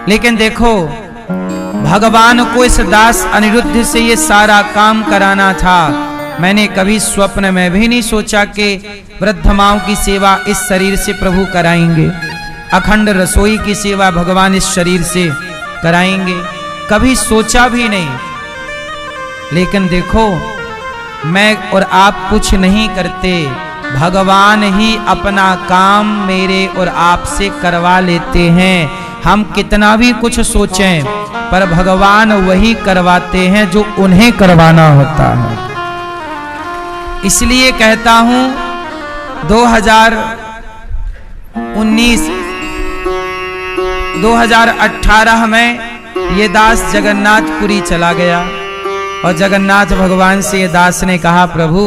लेकिन देखो, भगवान को इस दास अनिरुद्ध से ये सारा काम कराना था। मैंने कभी स्वप्न में भी नहीं सोचा कि वृद्ध माओं की सेवा इस शरीर से प्रभु कराएंगे, अखंड रसोई की सेवा भगवान इस शरीर से कराएंगे, कभी सोचा भी नहीं। लेकिन देखो, मैं और आप कुछ नहीं करते, भगवान ही अपना काम मेरे और आपसे करवा लेते हैं। हम कितना भी कुछ सोचें, पर भगवान वही करवाते हैं जो उन्हें करवाना होता है। इसलिए कहता हूं 2018 में ये दास जगन्नाथपुरी चला गया और जगन्नाथ भगवान से ये दास ने कहा, प्रभु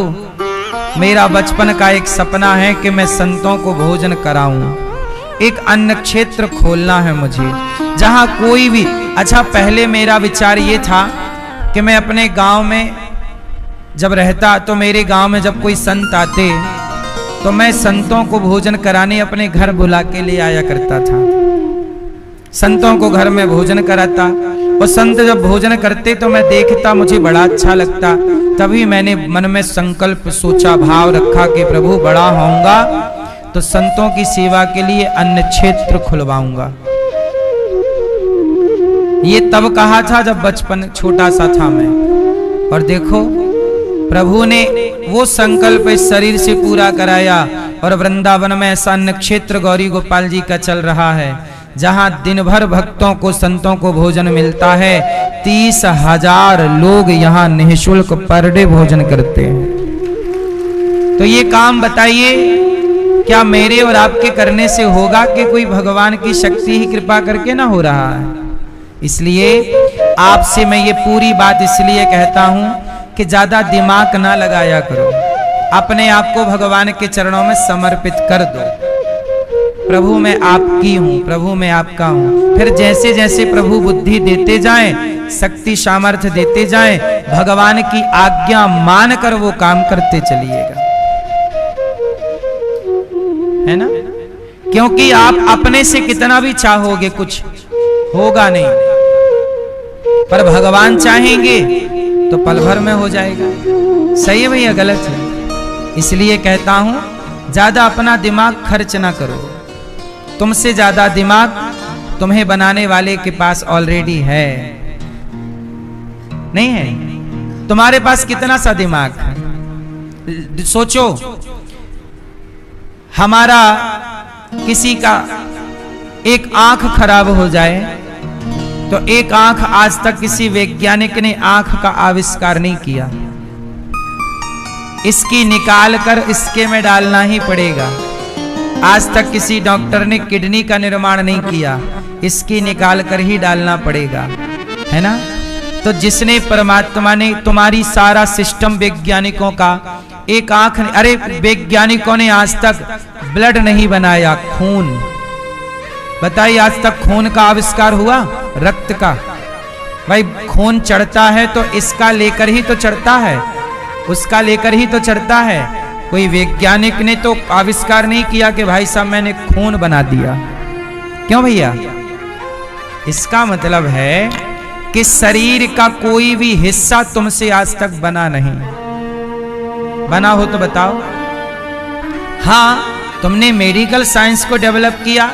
मेरा बचपन का एक सपना है कि मैं संतों को भोजन कराऊं, एक अन्न क्षेत्र खोलना है मुझे, जहां कोई भी। अच्छा, पहले मेरा विचार ये था कि मैं अपने गांव में जब रहता तो मेरे गांव में जब कोई संत आते तो मैं संतों को भोजन कराने अपने घर बुला के ले आया करता था, संतों को घर में भोजन कराता। और संत जब भोजन करते तो मैं देखता, मुझे बड़ा अच्छा लगता। तभी मैंने मन में संकल्प सोचा, भाव रखा कि प्रभु बड़ा होऊंगा तो संतों की सेवा के लिए अन्न क्षेत्र खुलवाऊंगा। ये तब कहा था जब बचपन छोटा सा था मैं। और देखो, प्रभु ने वो संकल्प इस शरीर से पूरा कराया और वृंदावन में ऐसा अन्न क्षेत्र गौरी गोपाल जी का चल रहा है, जहां दिन भर भक्तों को संतों को भोजन मिलता है। 30,000 लोग यहां निःशुल्क पर डे भोजन करते हैं। तो ये काम बताइए, क्या मेरे और आपके करने से होगा कि कोई भगवान की शक्ति ही कृपा करके ना हो रहा है? इसलिए आपसे मैं ये पूरी बात इसलिए कहता हूं कि ज्यादा दिमाग ना लगाया करो, अपने आप को भगवान के चरणों में समर्पित कर दो। प्रभु मैं आपकी हूं, प्रभु मैं आपका हूं। फिर जैसे जैसे प्रभु बुद्धि देते जाएं, शक्ति सामर्थ्य देते जाएं, भगवान की आज्ञा मानकर वो काम करते चलिएगा, है ना? क्योंकि आप अपने से कितना भी चाहोगे कुछ होगा नहीं, पर भगवान चाहेंगे तो पल भर में हो जाएगा। सही है भैया, गलत है? इसलिए कहता हूं ज्यादा अपना दिमाग खर्च ना करो। तुमसे ज्यादा दिमाग तुम्हें बनाने वाले के पास ऑलरेडी है, नहीं है? तुम्हारे पास कितना सा दिमाग है? सोचो, हमारा किसी का एक आंख खराब हो जाए तो एक आंख आज तक किसी वैज्ञानिक ने आंख का आविष्कार नहीं किया, इसकी निकाल कर इसके में डालना ही पड़ेगा। आज तक किसी डॉक्टर ने किडनी का निर्माण नहीं किया, इसकी निकाल कर ही डालना पड़ेगा, है ना? तो जिसने, परमात्मा ने तुम्हारी सारा सिस्टम वैज्ञानिकों का, एक आंख, अरे वैज्ञानिकों ने आज तक ब्लड नहीं बनाया, खून। बताइए, आज तक खून का आविष्कार हुआ? रक्त का। भाई खून चढ़ता है तो इसका लेकर ही तो चढ़ता है, उसका लेकर ही तो चढ़ता है। कोई वैज्ञानिक ने तो आविष्कार नहीं किया कि भाई साहब मैंने खून बना दिया। क्यों भैया? इसका मतलब है कि शरीर का कोई भी हिस्सा तुमसे आज तक बना नहीं। बना हो तो बताओ। हाँ, तुमने मेडिकल साइंस को डेवलप किया,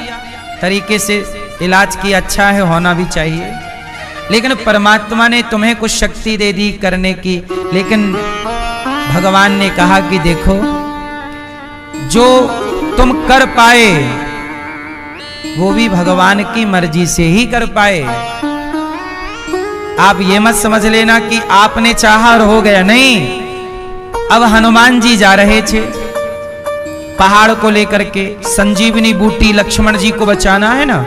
तरीके से इलाज की, अच्छा है, होना भी चाहिए, लेकिन परमात्मा ने तुम्हें कुछ शक्ति दे दी करने की। लेकिन भगवान ने कहा कि देखो, जो तुम कर पाए वो भी भगवान की मर्जी से ही कर पाए। आप ये मत समझ लेना कि आपने चाहा और हो गया, नहीं। अब हनुमान जी जा रहे थे पहाड़ को लेकर के, संजीवनी बूटी लक्ष्मण जी को बचाना है ना।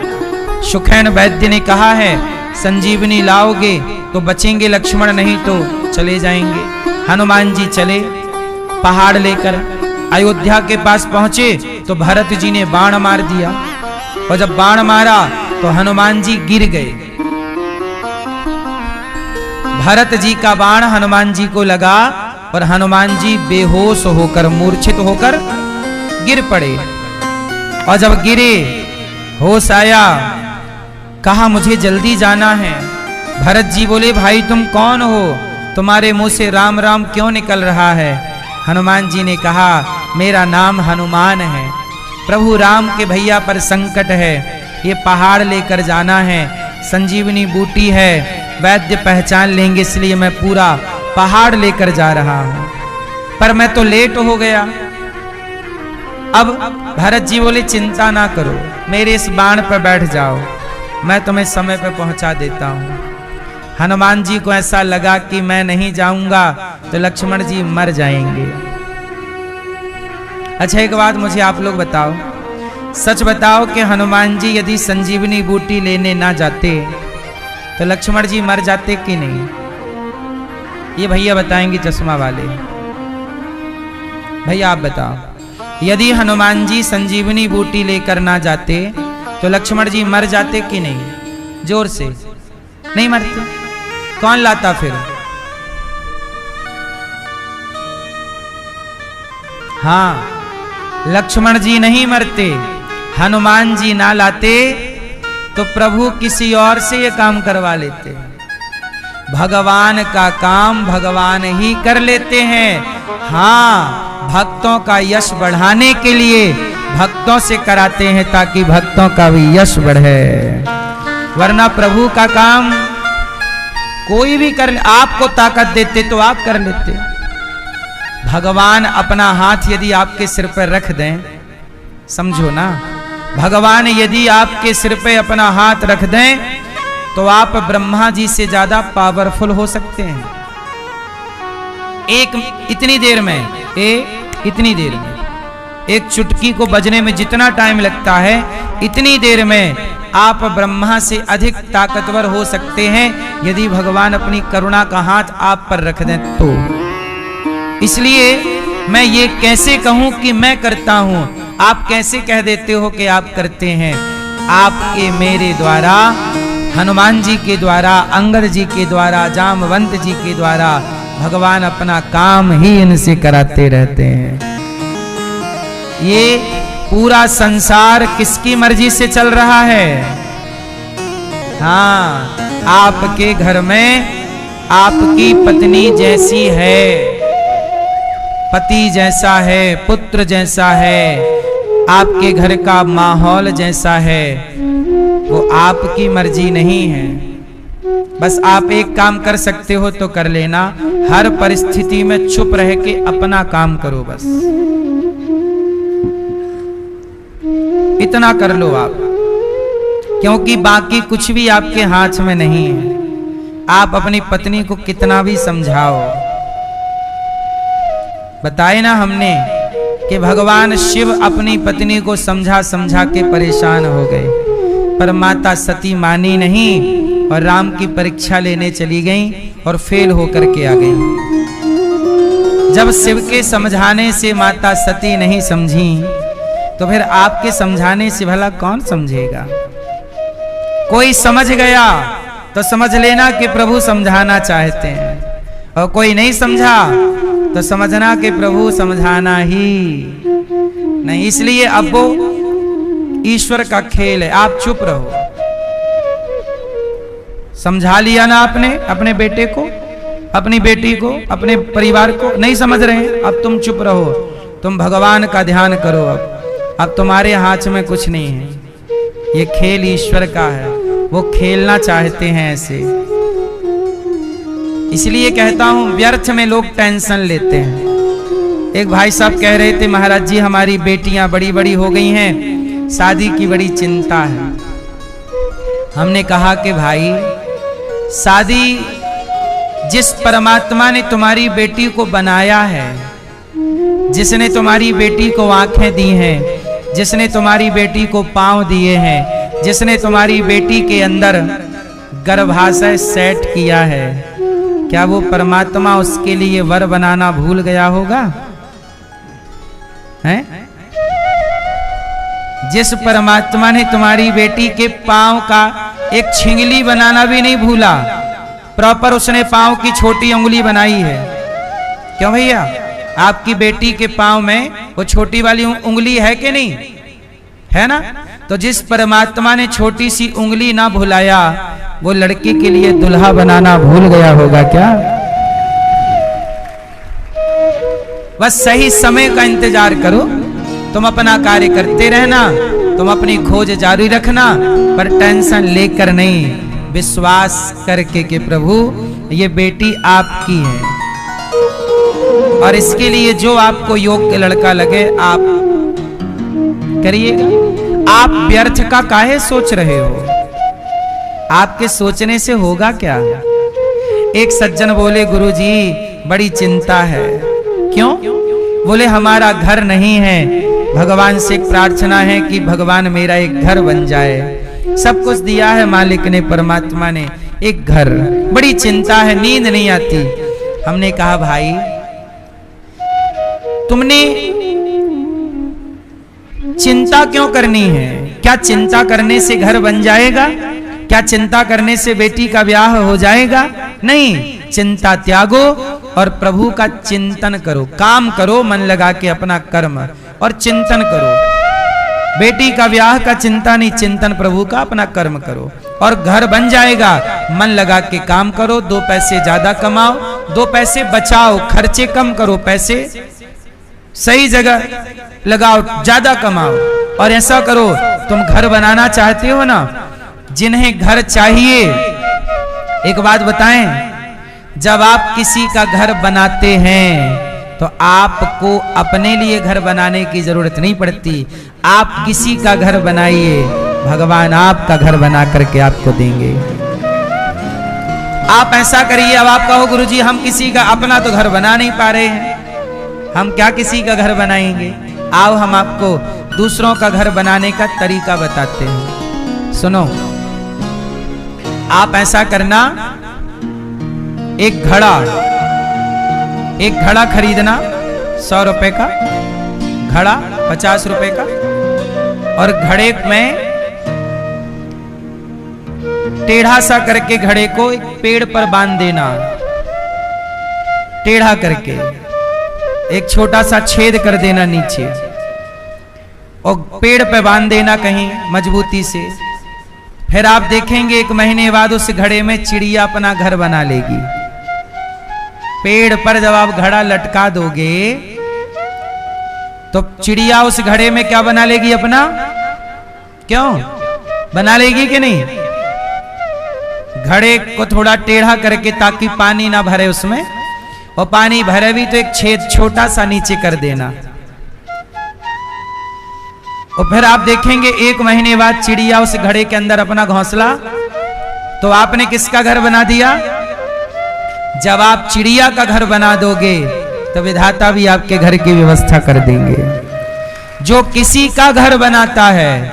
सुखैन वैद्य ने कहा है संजीवनी लाओगे तो बचेंगे लक्ष्मण, नहीं तो चले जाएंगे। हनुमान जी चले पहाड़ लेकर, अयोध्या के पास पहुंचे तो भरत जी ने बाण मार दिया, और जब बाण मारा तो हनुमान जी गिर गए। भरत जी का बाण हनुमान जी को लगा और हनुमान जी बेहोश होकर, मूर्छित होकर गिर पड़े। और जब गिरे, होश आया कहा मुझे जल्दी जाना है। भरत जी बोले भाई तुम कौन हो, तुम्हारे मुंह से राम राम क्यों निकल रहा है। हनुमान जी ने कहा मेरा नाम हनुमान है, प्रभु राम के भैया पर संकट है, ये पहाड़ लेकर जाना है, संजीवनी बूटी है, वैद्य पहचान लेंगे, इसलिए मैं पूरा पहाड़ लेकर जा रहा हूं, पर मैं तो लेट हो गया। अब भरत जी बोले चिंता ना करो, मेरे इस बाण पर बैठ जाओ, मैं तुम्हें समय पर पहुंचा देता हूं। हनुमान जी को ऐसा लगा कि मैं नहीं जाऊंगा तो लक्ष्मण जी मर जाएंगे। अच्छा एक बात मुझे आप लोग बताओ, सच बताओ कि हनुमान जी यदि संजीवनी बूटी लेने ना जाते तो लक्ष्मण जी मर जाते कि नहीं? ये भैया बताएंगे चश्मा वाले, भैया आप बताओ, यदि हनुमान जी संजीवनी बूटी लेकर ना जाते तो लक्ष्मण जी मर जाते कि नहीं? जोर से नहीं मरते। कौन लाता फिर? हाँ, लक्ष्मण जी नहीं मरते, हनुमान जी ना लाते तो प्रभु किसी और से ये काम करवा लेते। भगवान का काम भगवान ही कर लेते हैं। हाँ, भक्तों का यश बढ़ाने के लिए भक्तों से कराते हैं ताकि भक्तों का भी यश बढ़े, वरना प्रभु का काम कोई भी कर, आपको ताकत देते तो आप कर लेते। भगवान अपना हाथ यदि आपके सिर पर रख दें, समझो ना, भगवान यदि आपके सिर पे अपना हाथ रख दें तो आप ब्रह्मा जी से ज्यादा पावरफुल हो सकते हैं। इतनी देर में एक चुटकी को बजने में जितना टाइम लगता है, इतनी देर में आप ब्रह्मा से अधिक ताकतवर हो सकते हैं यदि भगवान अपनी करुणा का हाथ आप पर रख दें तो। इसलिए मैं ये कैसे कहूं कि मैं करता हूं, आप कैसे कह देते हो कि आप करते हैं? आपके मेरे द्वारा, हनुमान जी के द्वारा, अंगद जी के द्वारा, जामवंत जी के द्वारा भगवान अपना काम ही इनसे कराते रहते हैं। ये पूरा संसार किसकी मर्जी से चल रहा है? हाँ, आपके घर में आपकी पत्नी जैसी है, पति जैसा है, पुत्र जैसा है, आपके घर का माहौल जैसा है, वो आपकी मर्जी नहीं है। बस आप एक काम कर सकते हो तो कर लेना, हर परिस्थिति में चुप रह के अपना काम करो, बस इतना कर लो आप, क्योंकि बाकी कुछ भी आपके हाथ में नहीं है। आप अपनी पत्नी को कितना भी समझाओ, बताए ना हमने कि भगवान शिव अपनी पत्नी को समझा समझा के परेशान हो गए, पर माता सती मानी नहीं और राम की परीक्षा लेने चली गई और फेल होकर के आ गई। जब शिव के समझाने से माता सती नहीं समझी तो फिर आपके समझाने से भला कौन समझेगा? कोई समझ गया तो समझ लेना कि प्रभु समझाना चाहते हैं, और कोई नहीं समझा तो समझना कि प्रभु समझाना ही नहीं। इसलिए अब वो ईश्वर का खेल है, आप चुप रहो। समझा लिया ना आपने अपने बेटे को, अपनी बेटी को, अपने परिवार को, नहीं समझ रहे हैं, अब तुम चुप रहो, तुम भगवान का ध्यान करो। अब तुम्हारे हाथ में कुछ नहीं है, ये खेल ईश्वर का है, वो खेलना चाहते हैं ऐसे। इसलिए कहता हूं व्यर्थ में लोग टेंशन लेते हैं। एक भाई साहब कह रहे थे महाराज जी हमारी बेटियां बड़ी बड़ी हो गई हैं, शादी की बड़ी चिंता है। हमने कहा कि भाई शादी जिस परमात्मा ने तुम्हारी बेटी को बनाया है, जिसने तुम्हारी बेटी को आंखें दी हैं, जिसने तुम्हारी बेटी को पांव दिए हैं, जिसने तुम्हारी बेटी के अंदर गर्भाशय सेट किया है, क्या वो परमात्मा उसके लिए वर बनाना भूल गया होगा? हैं? जिस परमात्मा ने तुम्हारी बेटी के पांव का एक छिंगली बनाना भी नहीं भूला, प्रॉपर उसने पांव की छोटी उंगली बनाई है। क्यों भैया, आपकी बेटी के पांव में वो छोटी वाली उंगली है कि नहीं है ना? तो जिस परमात्मा ने छोटी सी उंगली ना भुलाया, वो लड़की के लिए दुल्हा बनाना भूल गया होगा क्या? बस सही समय का इंतजार करो, तुम अपना कार्य करते रहना, तुम अपनी खोज जारी रखना, पर टेंशन लेकर नहीं, विश्वास करके कि प्रभु ये बेटी आपकी है, और इसके लिए जो आपको योग्य लड़का लगे आप करिएगा। आप व्यर्थ का काहे सोच रहे हो? आपके सोचने से होगा क्या? एक सज्जन बोले, गुरुजी बड़ी चिंता है। क्यों? बोले हमारा घर नहीं है, भगवान से प्रार्थना है कि भगवान मेरा एक घर बन जाए। सब कुछ दिया है मालिक ने, परमात्मा ने, एक घर, बड़ी चिंता है, नींद नहीं आती। हमने कहा भाई तुमने चिंता क्यों करनी है? क्या चिंता करने से घर बन जाएगा? क्या चिंता करने से बेटी का ब्याह हो जाएगा? नहीं, चिंता त्यागो और प्रभु का चिंतन करो, काम करो मन लगा के अपना कर्म और चिंतन करो। बेटी का ब्याह का चिंता नहीं, चिंतन प्रभु का, अपना कर्म करो और घर बन जाएगा। मन लगा के काम करो, 2 पैसे ज्यादा कमाओ, 2 पैसे बचाओ, खर्चे कम करो, पैसे सही जगह लगाओ, ज्यादा कमाओ। और ऐसा करो, तुम घर बनाना चाहते हो ना, जिन्हें घर चाहिए, एक बात बताएं, जब आप किसी का घर बनाते हैं तो आपको अपने लिए घर बनाने की जरूरत नहीं पड़ती। आप किसी का घर बनाइए, भगवान आपका घर बना करके आपको देंगे। आप ऐसा करिए, अब आप कहो गुरुजी हम किसी का अपना तो घर बना नहीं पा रहे हैं, हम क्या किसी का घर बनाएंगे? आओ हम आपको दूसरों का घर बनाने का तरीका बताते हैं। सुनो, आप ऐसा करना, एक घड़ा खरीदना 100 रुपए का, घड़ा 50 रुपए का, और घड़े में टेढ़ा सा करके घड़े को एक पेड़ पर बांध देना, टेढ़ा करके एक छोटा सा छेद कर देना नीचे, और पेड़ पे बांध देना कहीं मजबूती से। फिर आप देखेंगे 1 महीने बाद उस घड़े में चिड़िया अपना घर बना लेगी। पेड़ पर जब आप घड़ा लटका दोगे तो चिड़िया उस घड़े में क्या बना लेगी? अपना, क्यों बना लेगी कि नहीं? घड़े को थोड़ा टेढ़ा करके, ताकि पानी ना भरे उसमें, और पानी भरे भी तो एक छेद छोटा सा नीचे कर देना। और फिर आप देखेंगे 1 महीने बाद चिड़िया उस घड़े के अंदर अपना घोंसला, तो आपने किसका घर बना दिया? जब आप चिड़िया का घर बना दोगे तो विधाता भी आपके घर की व्यवस्था कर देंगे। जो किसी का घर बनाता है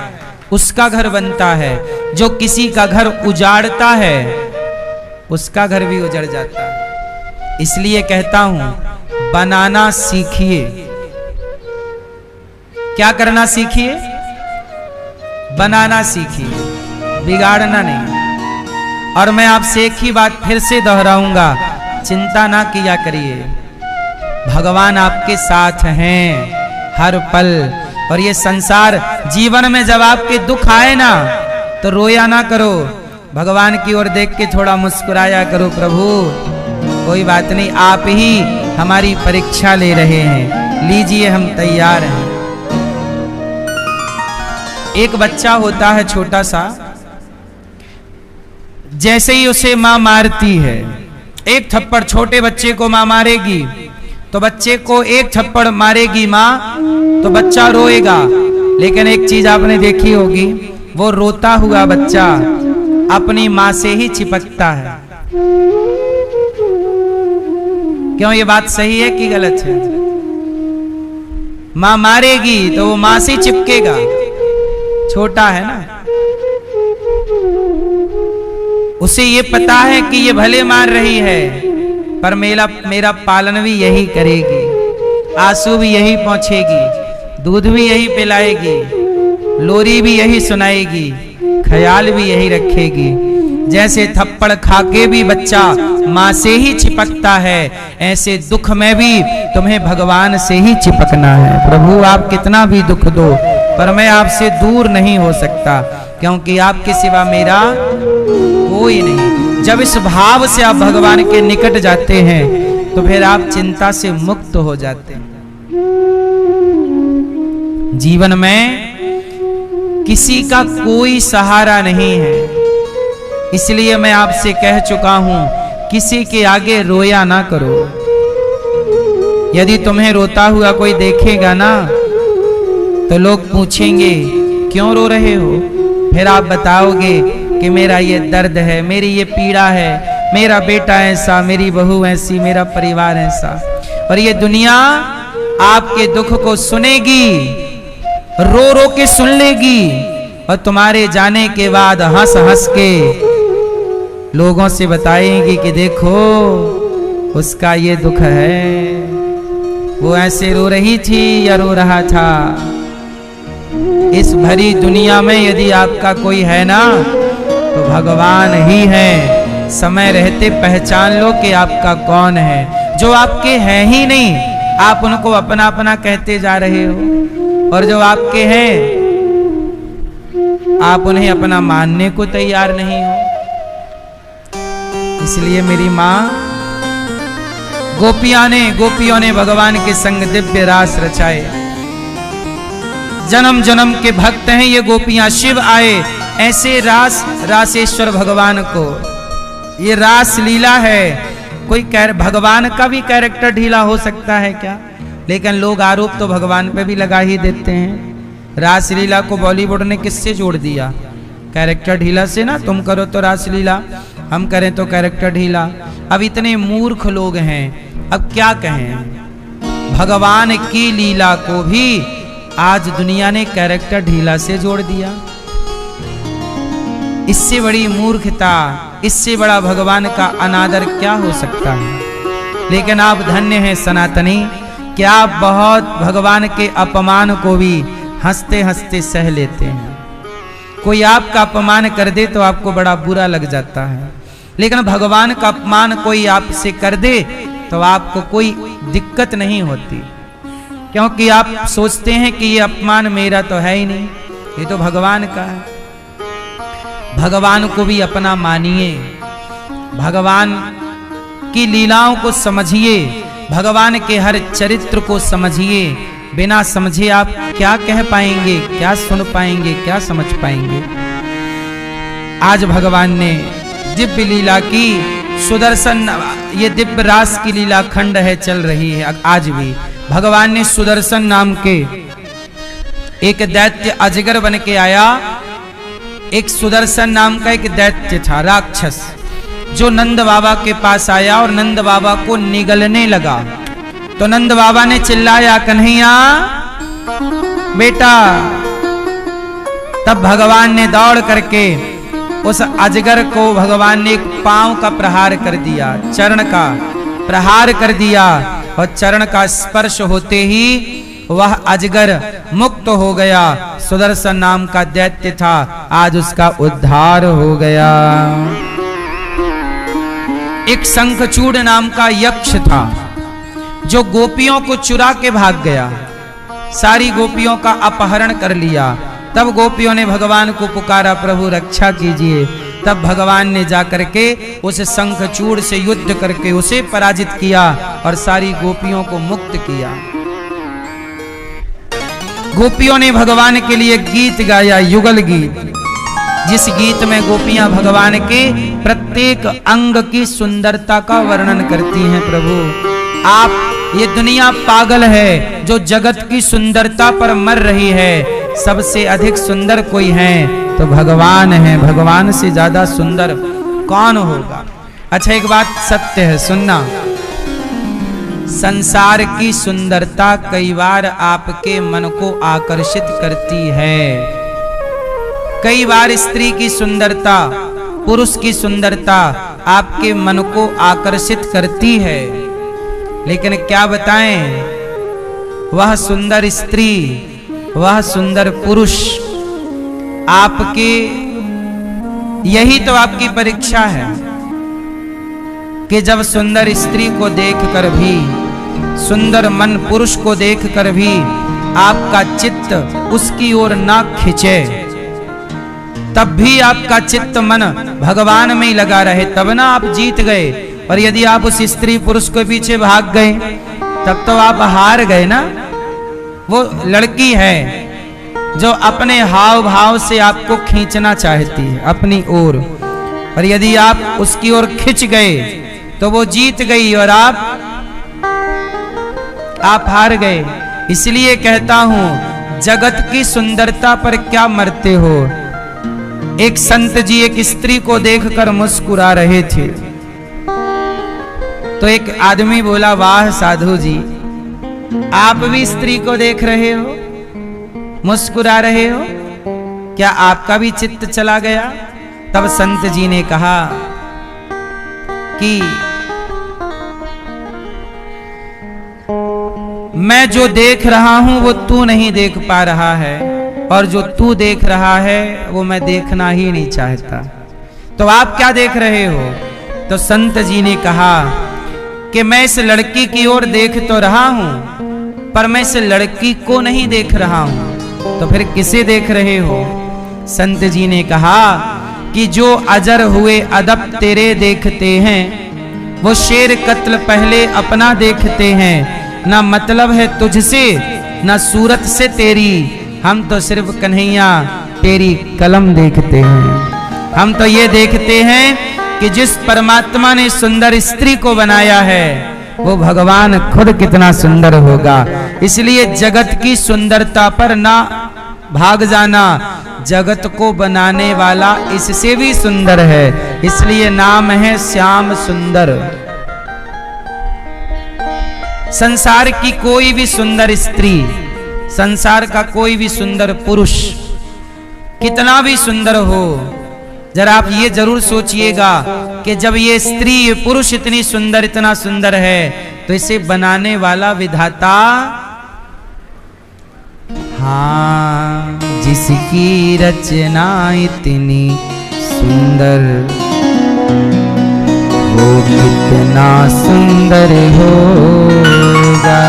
उसका घर बनता है, जो किसी का घर उजाड़ता है उसका घर भी उजड़ जाता है। इसलिए कहता हूं, बनाना सीखिए। क्या करना सीखिए? बनाना सीखिए, बिगाड़ना नहीं। और मैं आपसे एक ही बात फिर से दोहराऊंगा, चिंता ना किया करिए, भगवान आपके साथ हैं हर पल। और ये संसार जीवन में जब आपके दुख आए ना तो रोया ना करो, भगवान की ओर देख के थोड़ा मुस्कुराया करो, प्रभु कोई बात नहीं, आप ही हमारी परीक्षा ले रहे हैं, लीजिए हम तैयार हैं। एक बच्चा होता है छोटा सा, जैसे ही उसे मां मारती है, एक थप्पड़ छोटे बच्चे को मां मारेगी तो बच्चे को एक थप्पड़ मारेगी मां तो बच्चा रोएगा। लेकिन एक चीज आपने देखी होगी, वो रोता हुआ बच्चा अपनी मां से ही चिपकता है। क्यों? ये बात सही है कि गलत है? मां मारेगी तो वो मां से चिपकेगा, छोटा है ना, उसे ये पता है कि ये भले मार रही है पर मेरा पालन भी यही करेगी, आंसू भी यही पहुंचेगी, दूध भी यही पिलाएगी, लोरी भी यही सुनाएगी, ख्याल भी यही रखेगी। जैसे थप्पड़ खाके भी बच्चा मां से ही चिपकता है, ऐसे दुख में भी तुम्हें भगवान से ही चिपकना है। प्रभु आप कितना भी दुख दो, पर मैं आपसे दूर नहीं हो सकता, क्योंकि आपके सिवा मेरा कोई नहीं। जब इस भाव से आप भगवान के निकट जाते हैं तो फिर आप चिंता से मुक्त हो जाते हैं। जीवन में किसी का कोई सहारा नहीं है, इसलिए मैं आपसे कह चुका हूं, किसी के आगे रोया ना करो। यदि तुम्हें रोता हुआ कोई देखेगा ना तो लोग पूछेंगे क्यों रो रहे हो, फिर आप बताओगे कि मेरा ये दर्द है, मेरी ये पीड़ा है, मेरा बेटा ऐसा, मेरी बहू ऐसी, मेरा परिवार ऐसा। और ये दुनिया आपके दुख को सुनेगी, रो रो के सुन लेगी, और तुम्हारे जाने के बाद हंस हंस के लोगों से बताएंगी कि देखो उसका ये दुख है, वो ऐसे रो रही थी या रो रहा था। इस भरी दुनिया में यदि आपका कोई है ना तो भगवान ही है। समय रहते पहचान लो कि आपका कौन है। जो आपके हैं ही नहीं आप उनको अपना अपना कहते जा रहे हो, और जो आपके हैं आप उन्हें अपना मानने को तैयार नहीं हो। इसलिए मेरी मां गोपियों ने भगवान के संग दिव्य रास रचाए। जन्म जन्म के भक्त हैं ये गोपियां। शिव आए ऐसे रासेश्वर भगवान को, ये रास लीला है। कोई भगवान का भी कैरेक्टर ढीला हो सकता है क्या? लेकिन लोग आरोप तो भगवान पे भी लगा ही देते हैं। रासलीला को बॉलीवुड ने किससे जोड़ दिया? कैरेक्टर ढीला से ना। तुम करो तो रासलीला, हम करें तो कैरेक्टर ढीला। अब इतने मूर्ख लोग हैं, अब क्या कहें? भगवान की लीला को भी आज दुनिया ने कैरेक्टर ढीला से जोड़ दिया। इससे बड़ी मूर्खता, इससे बड़ा भगवान का अनादर क्या हो सकता है? लेकिन आप धन्य हैं सनातनी कि आप बहुत भगवान के अपमान को भी हंसते हंसते सह लेते हैं। कोई आपका अपमान कर दे तो आपको बड़ा बुरा लग जाता है, लेकिन भगवान का अपमान कोई आपसे कर दे तो आपको कोई दिक्कत नहीं होती, क्योंकि आप सोचते हैं कि ये अपमान मेरा तो है ही नहीं, ये तो भगवान का है। भगवान को भी अपना मानिए, भगवान की लीलाओं को समझिए, भगवान के हर चरित्र को समझिए। बिना समझे आप क्या कह पाएंगे, क्या सुन पाएंगे, क्या समझ पाएंगे? आज भगवान ने दिव्य लीला की, सुदर्शन, ये दिव्य रास की लीला खंड है, चल रही है आज भी। भगवान ने सुदर्शन नाम के एक दैत्य अजगर बन के आया। एक सुदर्शन नाम का एक दैत्य था, राक्षस, जो नंद बाबा के पास आया और नंद बाबा को निगलने लगा। तो नंद बाबा ने चिल्लाया, कन्हैया बेटा। तब भगवान ने दौड़ करके उस अजगर को, भगवान ने एक पांव का प्रहार कर दिया, चरण का प्रहार कर दिया, और चरण का स्पर्श होते ही वह अजगर मुक्त हो गया। सुदर्शन नाम का दैत्य था, आज उसका उद्धार हो गया। एक शंखचूड़ नाम का यक्ष था, जो गोपियों को चुरा के भाग गया, सारी गोपियों का अपहरण कर लिया। तब गोपियों ने भगवान को पुकारा, प्रभु रक्षा कीजिए। तब भगवान ने जाकर के उस शंखचूड़ से युद्ध करके उसे पराजित किया और सारी गोपियों को मुक्त किया। गोपियों ने भगवान के लिए गीत गाया, युगल गीत, जिस गीत में गोपियां भगवान के प्रत्येक अंग की सुंदरता का वर्णन करती हैं। प्रभु आप, ये दुनिया पागल है जो जगत की सुंदरता पर मर रही है। सबसे अधिक सुंदर कोई है तो भगवान है, भगवान से ज्यादा सुंदर कौन होगा? अच्छा, एक बात सत्य है, सुनना। संसार की सुंदरता कई बार आपके मन को आकर्षित करती है। कई बार स्त्री की सुंदरता, पुरुष की सुंदरता आपके मन को आकर्षित करती है, लेकिन क्या बताएं, वह सुंदर स्त्री, वह सुंदर पुरुष आपके, यही तो आपकी परीक्षा है कि जब सुंदर स्त्री को देखकर भी, सुंदर मन पुरुष को देखकर भी आपका चित्त उसकी ओर ना खिंचे, तब भी आपका चित्त मन भगवान में ही लगा रहे, तब ना आप जीत गए। और यदि आप उस स्त्री पुरुष के पीछे भाग गए तब तो आप हार गए ना। वो लड़की है जो अपने हाव भाव से आपको खींचना चाहती है अपनी ओर, और यदि आप उसकी ओर खिंच गए तो वो जीत गई और आप हार गए। इसलिए कहता हूं, जगत की सुंदरता पर क्या मरते हो। एक संत जी एक स्त्री को देखकर मुस्कुरा रहे थे, तो एक आदमी बोला, वाह साधु जी, आप भी स्त्री को देख रहे हो, मुस्कुरा रहे हो, क्या आपका भी चित्त चला गया। तब संत जी ने कहा कि मैं जो देख रहा हूं वो तू नहीं देख पा रहा है, और जो तू देख रहा है वो मैं देखना ही नहीं चाहता। तो आप क्या देख रहे हो। तो संत जी ने कहा कि मैं इस लड़की की ओर देख तो रहा हूं, पर मैं इस लड़की को नहीं देख रहा हूं। तो फिर किसे देख रहे हो। संत जी ने कहा कि जो अजर हुए अदब तेरे देखते हैं, वो शेर कत्ल पहले अपना देखते हैं। ना मतलब है तुझसे ना सूरत से तेरी, हम तो सिर्फ कन्हैया तेरी कलम देखते हैं। हम तो ये देखते हैं कि जिस परमात्मा ने सुंदर स्त्री को बनाया है वो भगवान खुद कितना सुंदर होगा। इसलिए जगत की सुंदरता पर ना भाग जाना, जगत को बनाने वाला इससे भी सुंदर है, इसलिए नाम है श्याम सुंदर। संसार की कोई भी सुंदर स्त्री, संसार का कोई भी सुंदर पुरुष कितना भी सुंदर हो, जरा आप ये जरूर सोचिएगा कि जब ये स्त्री ये पुरुष इतनी सुंदर इतना सुंदर है तो इसे बनाने वाला विधाता, हाँ, जिसकी रचना इतनी सुंदर वो कितना सुंदर होगा।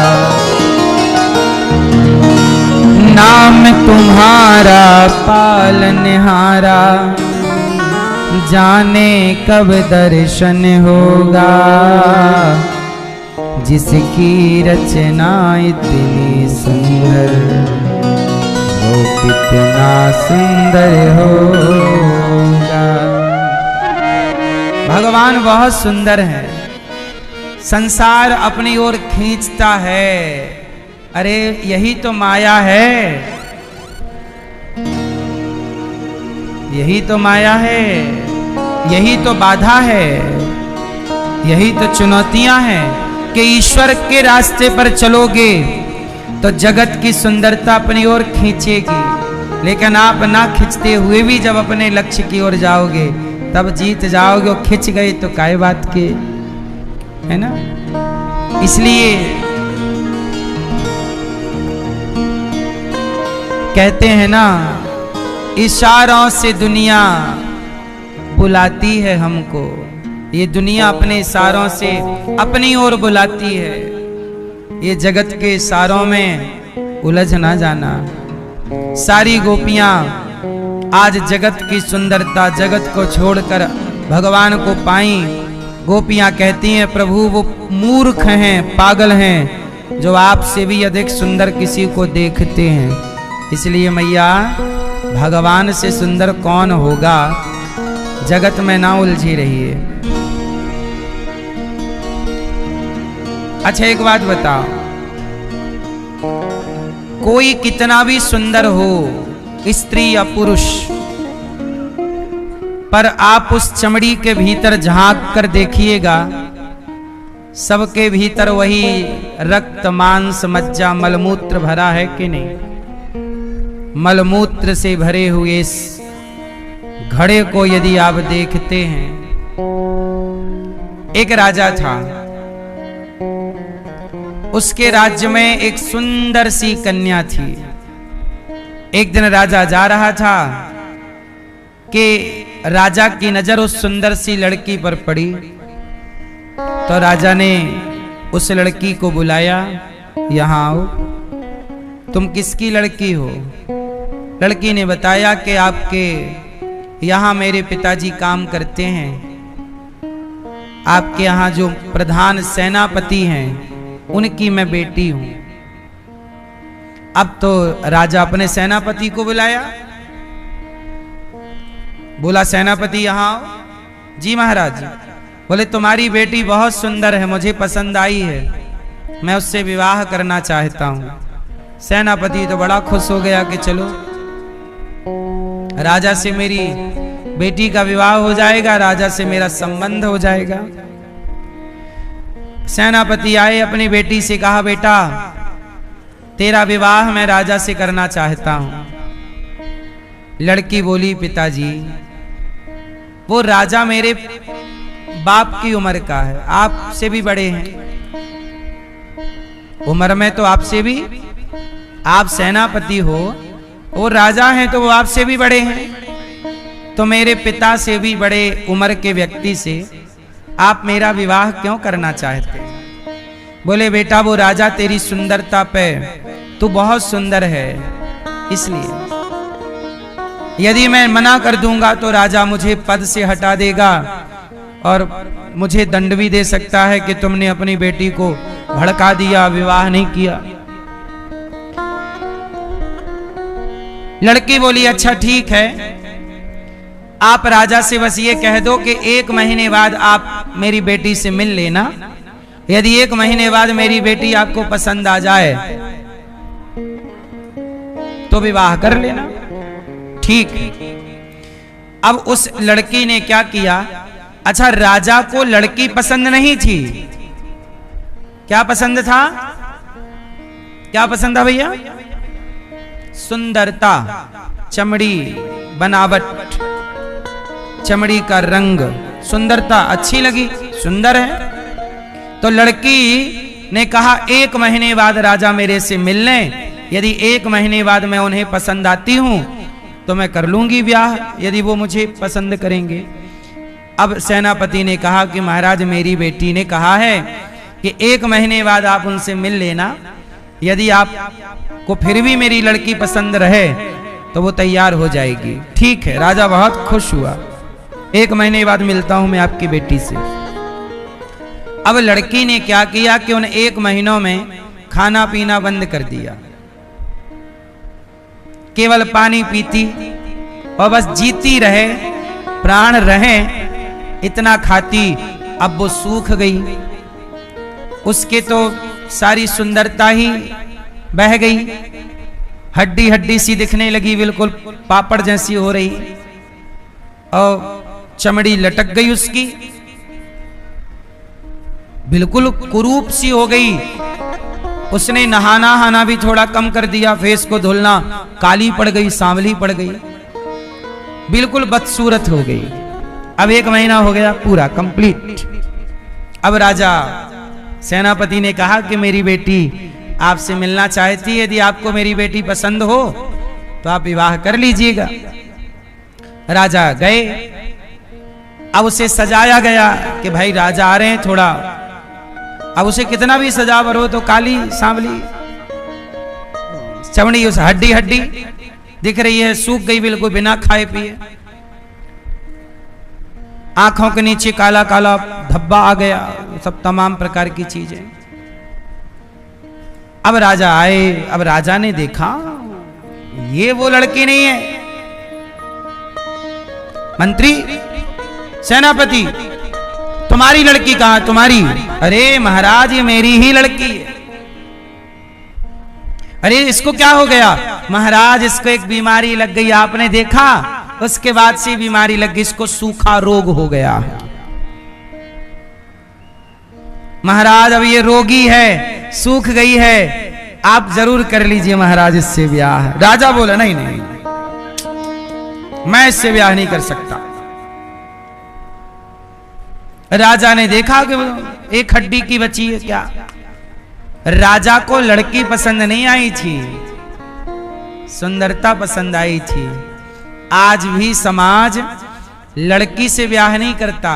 नाम तुम्हारा पालनहारा, जाने कब दर्शन होगा। जिसकी रचना इतनी सुंदर वो कितना सुंदर होगा। भगवान बहुत सुंदर है, संसार अपनी ओर खींचता है। अरे यही तो माया है, यही तो माया है, यही तो बाधा है, यही तो चुनौतियां हैं कि ईश्वर के रास्ते पर चलोगे तो जगत की सुंदरता अपनी ओर खींचेगी, लेकिन आप ना खींचते हुए भी जब अपने लक्ष्य की ओर जाओगे तब जीत जाओगे। खिंच गए तो काय बात के, है ना। इसलिए कहते हैं ना, इशारों से दुनिया बुलाती है हमको। ये दुनिया अपने इशारों से अपनी ओर बुलाती है। ये जगत के इशारों में उलझ ना जाना। सारी गोपियां आज जगत की सुंदरता, जगत को छोड़कर भगवान को पाई। गोपियां कहती हैं, प्रभु वो मूर्ख हैं, पागल हैं, जो आपसे भी अधिक सुंदर किसी को देखते हैं। इसलिए मैया, भगवान से सुंदर कौन होगा, जगत में ना उलझी रहिए। अच्छा एक बात बताओ, कोई कितना भी सुंदर हो, स्त्री या पुरुष, पर आप उस चमड़ी के भीतर झांक कर देखिएगा, सबके भीतर वही रक्त मांस मज्जा मलमूत्र भरा है कि नहीं। मलमूत्र से भरे हुए इस घड़े को यदि आप देखते हैं, एक राजा था, उसके राज्य में एक सुंदर सी कन्या थी। एक दिन राजा जा रहा था कि राजा की नजर उस सुंदर सी लड़की पर पड़ी, तो राजा ने उस लड़की को बुलाया, यहाँ आओ। तुम किसकी लड़की हो? लड़की ने बताया कि आपके यहाँ मेरे पिताजी काम करते हैं, आपके यहाँ जो प्रधान सेनापति हैं उनकी मैं बेटी हूं। अब तो राजा अपने सेनापति को बुलाया, बोला सेनापति यहां आओ। जी महाराज। बोले तुम्हारी बेटी बहुत सुंदर है, मुझे पसंद आई है, मैं उससे विवाह करना चाहता हूं। सेनापति तो बड़ा खुश हो गया कि चलो राजा से मेरी बेटी का विवाह हो जाएगा, राजा से मेरा संबंध हो जाएगा। सेनापति आए, अपनी बेटी से कहा बेटा तेरा विवाह मैं राजा से करना चाहता हूं। लड़की बोली पिताजी वो राजा मेरे बाप की उम्र का है, आपसे भी बड़े हैं, उम्र में तो आपसे भी, आप सेनापति हो, वो राजा हैं तो वो आपसे भी बड़े हैं, तो मेरे पिता से भी बड़े उम्र के व्यक्ति से आप मेरा विवाह क्यों करना चाहते हैं? बोले बेटा वो राजा तेरी सुंदरता पे, तू बहुत सुंदर है, इसलिए यदि मैं मना कर दूंगा तो राजा मुझे पद से हटा देगा और मुझे दंड भी दे सकता है कि तुमने अपनी बेटी को भड़का दिया, विवाह नहीं किया। लड़की बोली अच्छा ठीक है, आप राजा से बस ये कह दो कि 1 महीने बाद आप मेरी बेटी से मिल लेना, यदि 1 महीने बाद मेरी बेटी आपको पसंद आ जाए तो विवाह कर लेना। ठीक। अब उस लड़की ने क्या किया, अच्छा राजा को लड़की पसंद नहीं थी, क्या पसंद था? क्या पसंद था भैया? सुंदरता, चमड़ी, बनावट, चमड़ी का रंग, सुंदरता अच्छी लगी, सुंदर है। तो लड़की ने कहा 1 महीने बाद राजा मेरे से मिल लें, यदि 1 महीने बाद मैं उन्हें पसंद आती हूं तो मैं कर लूंगी ब्याह, यदि वो मुझे पसंद करेंगे। अब सेनापति ने कहा कि महाराज मेरी बेटी ने कहा है कि 1 महीने बाद आप उनसे मिल लेना, यदि आपको फिर भी मेरी लड़की पसंद रहे तो वो तैयार हो जाएगी। ठीक है, राजा बहुत खुश हुआ, 1 महीने बाद मिलता हूं मैं आपकी बेटी से। अब लड़की ने क्या किया कि उन 1 महीनों में खाना पीना बंद कर दिया, केवल पानी पीती और बस जीती रहे, प्राण रहे इतना खाती। अब वो सूख गई, उसके तो सारी सुंदरता ही बह गई, हड्डी हड्डी सी दिखने लगी, बिल्कुल पापड़ जैसी हो रही, और चमड़ी लटक गई उसकी, बिल्कुल कुरूप सी हो गई। उसने नहाना भी थोड़ा कम कर दिया, फेस को धुलना, काली पड़ गई, सांवली पड़ गई, बिल्कुल बदसूरत हो गई। अब 1 महीना हो गया पूरा कंप्लीट। अब राजा सेनापति ने कहा कि मेरी बेटी आपसे मिलना चाहती है, यदि आपको मेरी बेटी पसंद हो तो आप विवाह कर लीजिएगा। राजा गए, अब उसे सजाया गया कि भाई राजा आ रहे हैं थोड़ा, अब उसे कितना भी सजावर हो तो काली सांवली चमड़ी, उस हड्डी हड्डी दिख रही है, सूख गई बिल्कुल बिना खाए पिए, आंखों के नीचे काला काला धब्बा आ गया, सब तमाम प्रकार की चीजें। अब राजा आए, अब राजा ने देखा ये वो लड़की नहीं है। मंत्री, सेनापति, तुम्हारी लड़की कहां? तुम्हारी? अरे महाराज ये मेरी ही लड़की है। अरे इसको क्या हो गया? महाराज इसको एक बीमारी लग गई, आपने देखा, उसके बाद से बीमारी लग गई, इसको सूखा रोग हो गया है। महाराज अब ये रोगी है, सूख गई है, आप जरूर कर लीजिए महाराज इससे ब्याह। राजा बोला नहीं नहीं, मैं इससे ब्याह नहीं कर सकता। राजा ने देखा कि एक हड्डी की बची है क्या। राजा को लड़की पसंद नहीं आई थी, सुंदरता पसंद आई थी। आज भी समाज लड़की से ब्याह नहीं करता,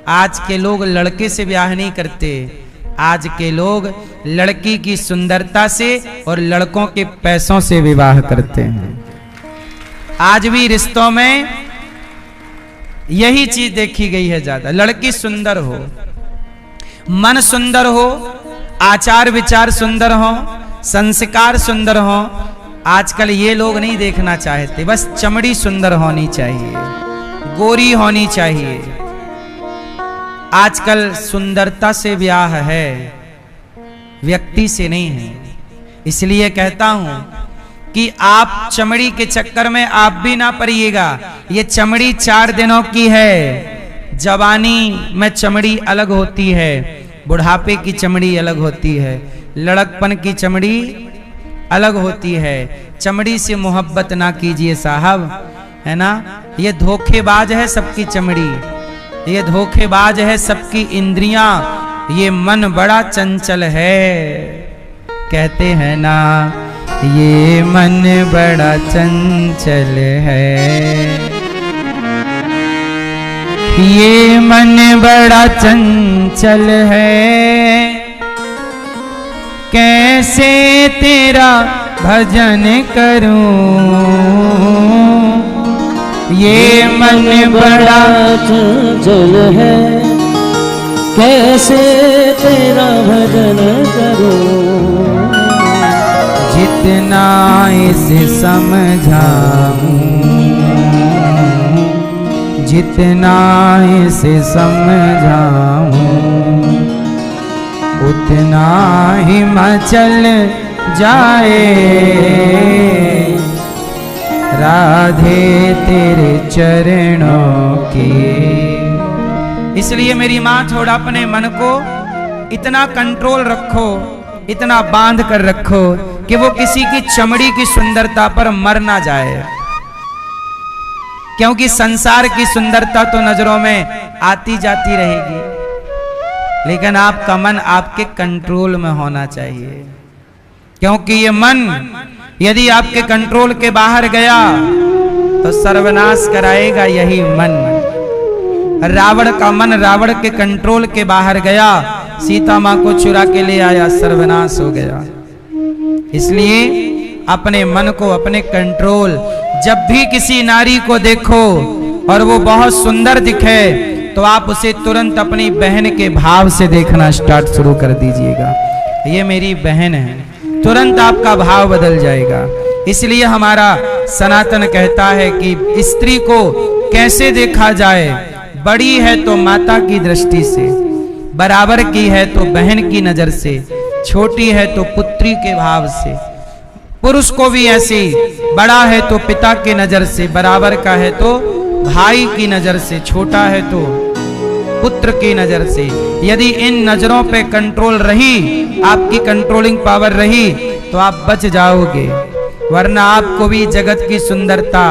आज के लोग लड़के से ब्याह नहीं करते, आज के लोग लड़की की सुंदरता से और लड़कों के पैसों से विवाह करते हैं। आज भी रिश्तों में यही चीज देखी गई है ज्यादा। लड़की सुंदर हो, मन सुंदर हो, आचार विचार सुंदर हो, संस्कार सुंदर हो। आजकल ये लोग नहीं देखना चाहते, बस चमड़ी सुंदर होनी चाहिए, गोरी होनी चाहिए। आजकल सुंदरता से ब्याह है, व्यक्ति से नहीं है। इसलिए कहता हूं कि आप चमड़ी के चक्कर में आप भी ना पड़िएगा। ये चमड़ी 4 दिनों की है। जवानी में चमड़ी अलग होती है, बुढ़ापे की चमड़ी अलग होती है, लड़कपन की चमड़ी अलग होती है। चमड़ी से मोहब्बत ना कीजिए साहब, है ना। ये धोखेबाज है सबकी चमड़ी, ये धोखेबाज है सबकी इंद्रियां, ये मन बड़ा चंचल है। कहते हैं ना ये मन बड़ा चंचल है, ये मन बड़ा चंचल है। कैसे तेरा भजन करूं, ये मन बड़ा चंचल है। कैसे तेरा भजन करूं, जितना इसे समझाऊं, जितना इसे समझाऊं, उतना ही मचल जाए राधे तेरे चरणों की। इसलिए मेरी माँ थोड़ा अपने मन को इतना कंट्रोल रखो, इतना बांध कर रखो कि वो किसी की चमड़ी की सुंदरता पर मर ना जाए। क्योंकि संसार की सुंदरता तो नजरों में आती जाती रहेगी, लेकिन आपका मन आपके कंट्रोल में होना चाहिए। क्योंकि ये मन यदि आपके कंट्रोल के बाहर गया तो सर्वनाश कराएगा यही मन। रावण का मन रावण के कंट्रोल के बाहर गया, सीता मां को चुरा के ले आया, सर्वनाश हो गया। इसलिए अपने मन को, अपने कंट्रोल, जब भी किसी नारी को देखो और वो बहुत सुंदर दिखे तो आप उसे तुरंत अपनी बहन के भाव से देखना स्टार्ट शुरू कर दीजिएगा। ये मेरी बहन है, तुरंत आपका भाव बदल जाएगा। इसलिए हमारा सनातन कहता है कि स्त्री को कैसे देखा जाए। बड़ी है तो माता की दृष्टि से, बराबर की है तो बहन की नजर से, छोटी है तो पुत्री के भाव से। पुरुष को भी ऐसे, बड़ा है तो पिता की नजर से, बराबर का है तो भाई की नजर से, छोटा है तो पुत्र की नजर से। यदि इन नजरों पे कंट्रोल रही, आपकी कंट्रोलिंग पावर रही, तो आप बच जाओगे, वरना आपको भी जगत की सुंदरता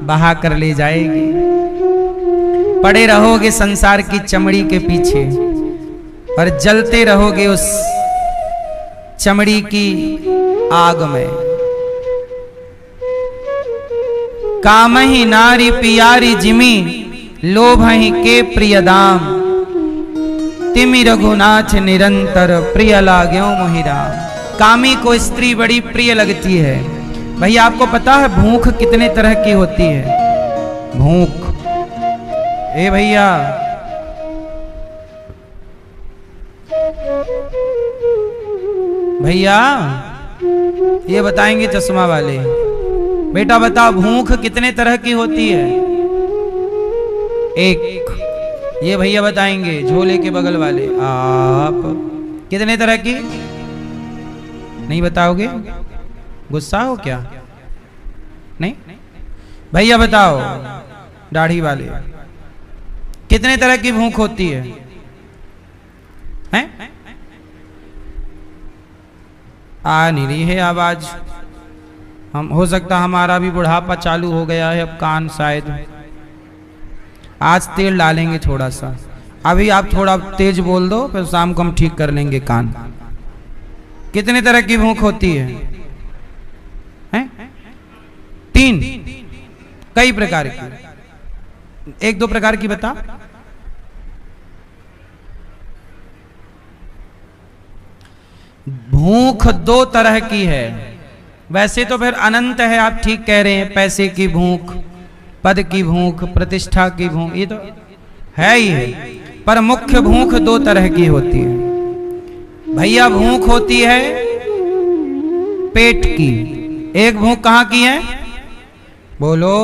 बहा कर ले जाएगी। पड़े रहोगे संसार की चमड़ी के पीछे और जलते रहोगे उस चमड़ी की आग में। काम ही नारी पियारी जिमी, लोभ ही के प्रिय दाम, तिमि रघुनाथ निरंतर प्रिय लाग्यो मोहिराम। कामी को स्त्री बड़ी प्रिय लगती है। भैया आपको पता है भूख कितने तरह की होती है? भूख, ए भैया भैया ये बताएंगे चश्मा वाले, बेटा बताओ भूख कितने तरह की होती है? एक, ये भैया बताएंगे झोले के बगल वाले। आप कितने तरह की? नहीं बताओगे? गुस्सा हो क्या? नहीं? भैया बताओ दाढ़ी वाले, कितने तरह की भूख होती है? हैं? आ नहीं रही है आवाज। हम हो सकता हमारा भी बुढ़ापा चालू हो गया है, अब कान शायद। आज तेल डालेंगे थोड़ा सा, अभी आप थोड़ा तेज बोल दो, फिर शाम को हम ठीक कर लेंगे कान। कितने तरह की भूख होती है? हैं? 3, कई प्रकार की। 1-2 प्रकार की बता। भूख दो तरह की है। वैसे तो फिर अनंत है, आप ठीक कह रहे हैं, पैसे की भूख, पद की भूख, प्रतिष्ठा की भूख, ये तो है ही है। पर मुख्य भूख दो तरह की होती है भैया। भूख होती है पेट की। एक भूख कहां की है? बोलो,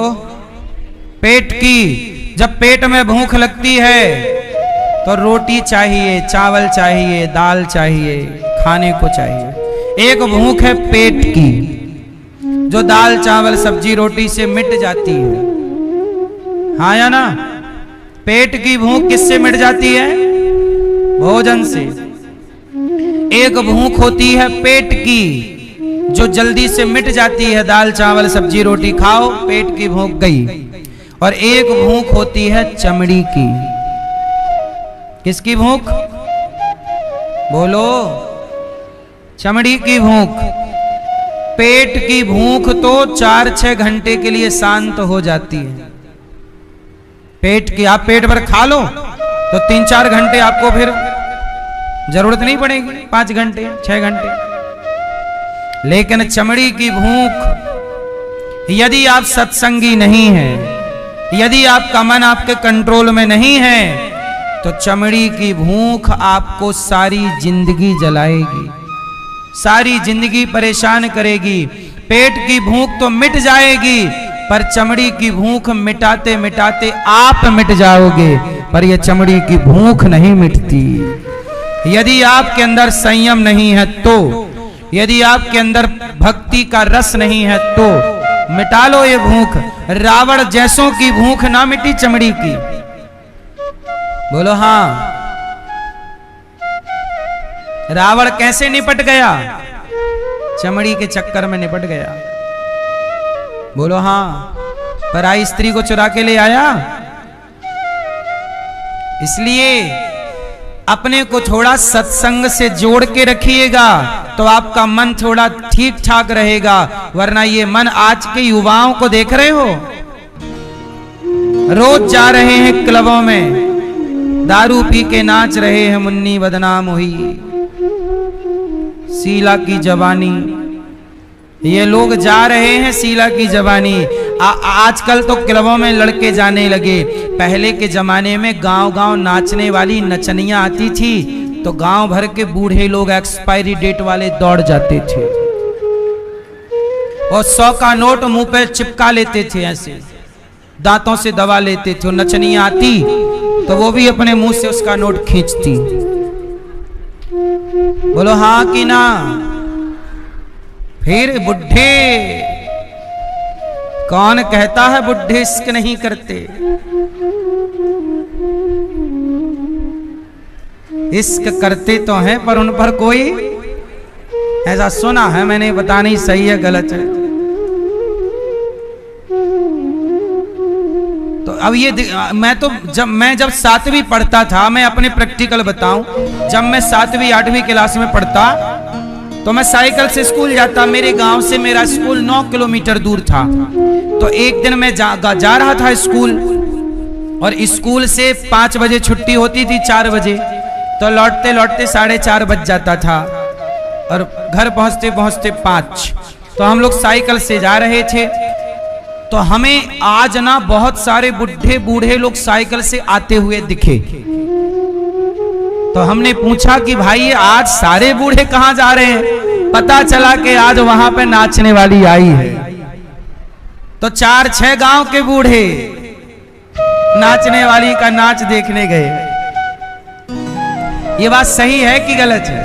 पेट की। जब पेट में भूख लगती है तो रोटी चाहिए, चावल चाहिए, दाल चाहिए, खाने को चाहिए। एक भूख है पेट की, जो दाल चावल सब्जी रोटी से मिट जाती है। हाँ या ना? पेट की भूख किससे मिट जाती है? भोजन से। एक भूख होती है पेट की, जो जल्दी से मिट जाती है, दाल चावल सब्जी रोटी खाओ, पेट की भूख गई। और एक भूख होती है चमड़ी की। किसकी भूख? बोलो, चमड़ी की भूख। पेट की भूख तो 4-6 घंटे के लिए शांत हो जाती है। पेट की, आप पेट भर खा लो तो 3-4 घंटे आपको फिर जरूरत नहीं पड़ेगी, 5 घंटे 6 घंटे। लेकिन चमड़ी की भूख, यदि आप सत्संगी नहीं हैं, यदि आपका मन आपके कंट्रोल में नहीं है, तो चमड़ी की भूख आपको सारी जिंदगी जलाएगी, सारी जिंदगी परेशान करेगी। पेट की भूख तो मिट जाएगी, पर चमड़ी की भूख मिटाते मिटाते आप मिट जाओगे, पर यह चमड़ी की भूख नहीं मिटती। यदि आपके अंदर संयम नहीं है तो, यदि आपके अंदर भक्ति का रस नहीं है तो मिटा लो ये भूख। रावण जैसों की भूख ना मिटी चमड़ी की। बोलो हाँ। रावण कैसे निपट गया? चमड़ी के चक्कर में निपट गया। बोलो हाँ। पराई स्त्री को चुरा के ले आया। इसलिए अपने को थोड़ा सत्संग से जोड़ के रखिएगा तो आपका मन थोड़ा ठीक ठाक रहेगा। वरना ये मन आज के युवाओं को देख रहे हो, रोज जा रहे हैं क्लबों में, दारू पी के नाच रहे हैं, मुन्नी बदनाम हुई, शीला की जवानी। ये लोग जा रहे हैं शीला की जवानी। आजकल तो क्लबों में लड़के जाने लगे। पहले के जमाने में गांव-गांव नाचने वाली नचनियां आती थी तो गांव भर के बूढ़े लोग एक्सपायरी डेट वाले दौड़ जाते थे और 100 का नोट मुंह पे चिपका लेते थे, ऐसे दांतों से दबा लेते थे। नचनियां आती तो वो भी अपने मुंह से उसका नोट खींचती। बोलो हाँ कि ना? फिर बुढ़े, कौन कहता है बुढ़े इश्क नहीं करते? इश्क करते तो हैं, पर उन पर कोई, ऐसा सुना है मैंने, पता नहीं सही है गलत है। तो अब ये मैं जब 7वीं पढ़ता था, मैं अपने प्रैक्टिकल बताऊं, जब मैं 7वीं 8वीं क्लास में पढ़ता तो मैं साइकिल से स्कूल जाता। मेरे गांव से मेरा स्कूल 9 किलोमीटर दूर था। तो एक दिन मैं जा रहा था स्कूल, और स्कूल से 5 बजे छुट्टी होती थी, 4 बजे, तो लौटते लौटते 4:30 बज जाता था और घर पहुंचते पहुंचते 5। तो हम लोग साइकिल से जा रहे थे। तो हमें आज ना बहुत सारे बुढ़े बूढ़े लोग साइकिल से आते हुए दिखे। तो हमने पूछा कि भाई आज सारे बूढ़े कहां जा रहे हैं? पता चला कि आज वहां पे नाचने वाली आई है। तो 4-6 गांव के बूढ़े नाचने वाली का नाच देखने गए। ये बात सही है कि गलत है?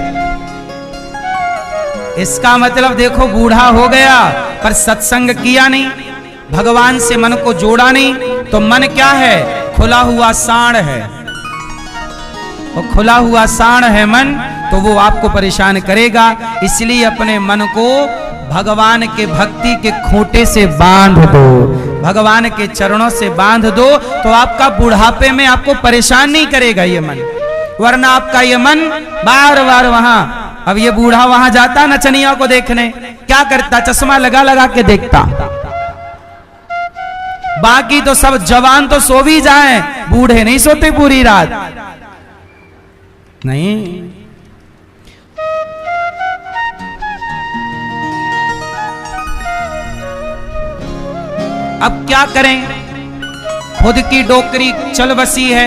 इसका मतलब देखो, बूढ़ा हो गया पर सत्संग किया नहीं, भगवान से मन को जोड़ा नहीं। तो मन क्या है? खुला हुआ सांड है। वो खुला हुआ सांड है मन, तो वो आपको परेशान करेगा। इसलिए अपने मन को भगवान के भक्ति के खूंटे से बांध दो, भगवान के चरणों से बांध दो, तो आपका बुढ़ापे में आपको परेशान नहीं करेगा ये मन। वरना आपका ये मन बार बार वहां, अब ये बूढ़ा वहां जाता नचनिया को देखने, क्या करता? चश्मा लगा लगा के देखता। बाकी तो सब जवान तो सो भी जाए, बूढ़े नहीं सोते पूरी रात। नहीं, अब क्या करें, खुद की डोकरी चल बसी है,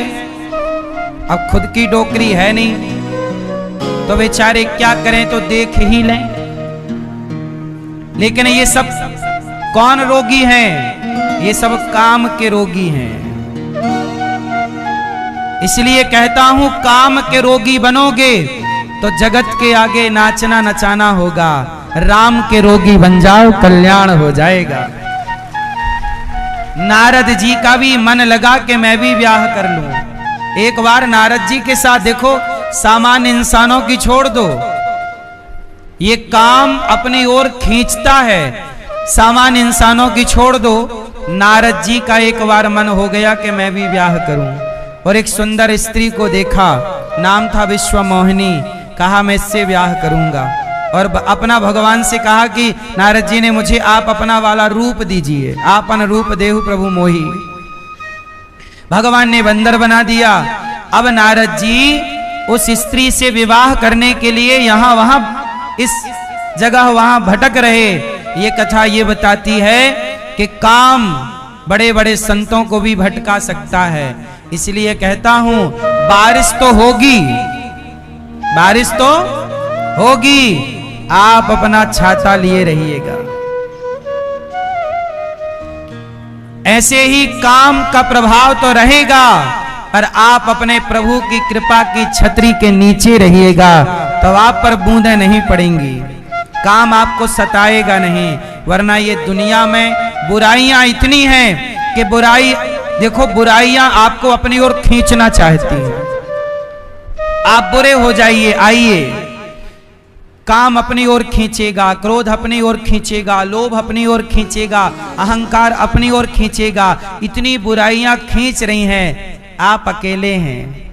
अब खुद की डोकरी है नहीं, तो बेचारे क्या करें, तो देख ही लें। लेकिन ये सब कौन रोगी हैं? ये सब काम के रोगी हैं। इसलिए कहता हूं, काम के रोगी बनोगे तो जगत के आगे नाचना नचाना होगा। राम के रोगी बन जाओ, कल्याण हो जाएगा। नारद जी का भी मन लगा कि मैं भी ब्याह कर लूं। एक बार नारद जी के साथ देखो, सामान्य इंसानों की छोड़ दो, ये काम अपनी ओर खींचता है, सामान्य इंसानों की छोड़ दो। नारद जी का एक बार मन हो गया कि मैं भी ब्याह करूं, और एक सुंदर स्त्री को देखा, नाम था विश्वमोहिनी। कहा मैं इससे ब्याह करूंगा, और अपना भगवान से कहा कि नारद जी ने मुझे आप अपना वाला रूप दीजिए, आपन रूप देहु प्रभु मोही। भगवान ने बंदर बना दिया। अब नारद जी उस स्त्री से विवाह करने के लिए यहां वहां, इस जगह वहां भटक रहे। ये कथा ये बताती है कि काम बड़े बड़े संतों को भी भटका सकता है। इसलिए कहता हूं, बारिश तो होगी, बारिश तो होगी, आप अपना छाता लिए रहिएगा। ऐसे ही काम का प्रभाव तो रहेगा, पर आप अपने प्रभु की कृपा की छतरी के नीचे रहिएगा, तब आप पर बूंदें नहीं पड़ेंगी, काम आपको सताएगा नहीं। वरना ये दुनिया में बुराइयां इतनी हैं कि बुराई, देखो बुराइयां आपको अपनी ओर खींचना चाहती हैं। आप बुरे हो जाइए, आइए, काम अपनी ओर खींचेगा, क्रोध अपनी ओर खींचेगा, लोभ अपनी ओर खींचेगा, अहंकार अपनी ओर खींचेगा। इतनी बुराइयां खींच रही हैं, आप अकेले हैं।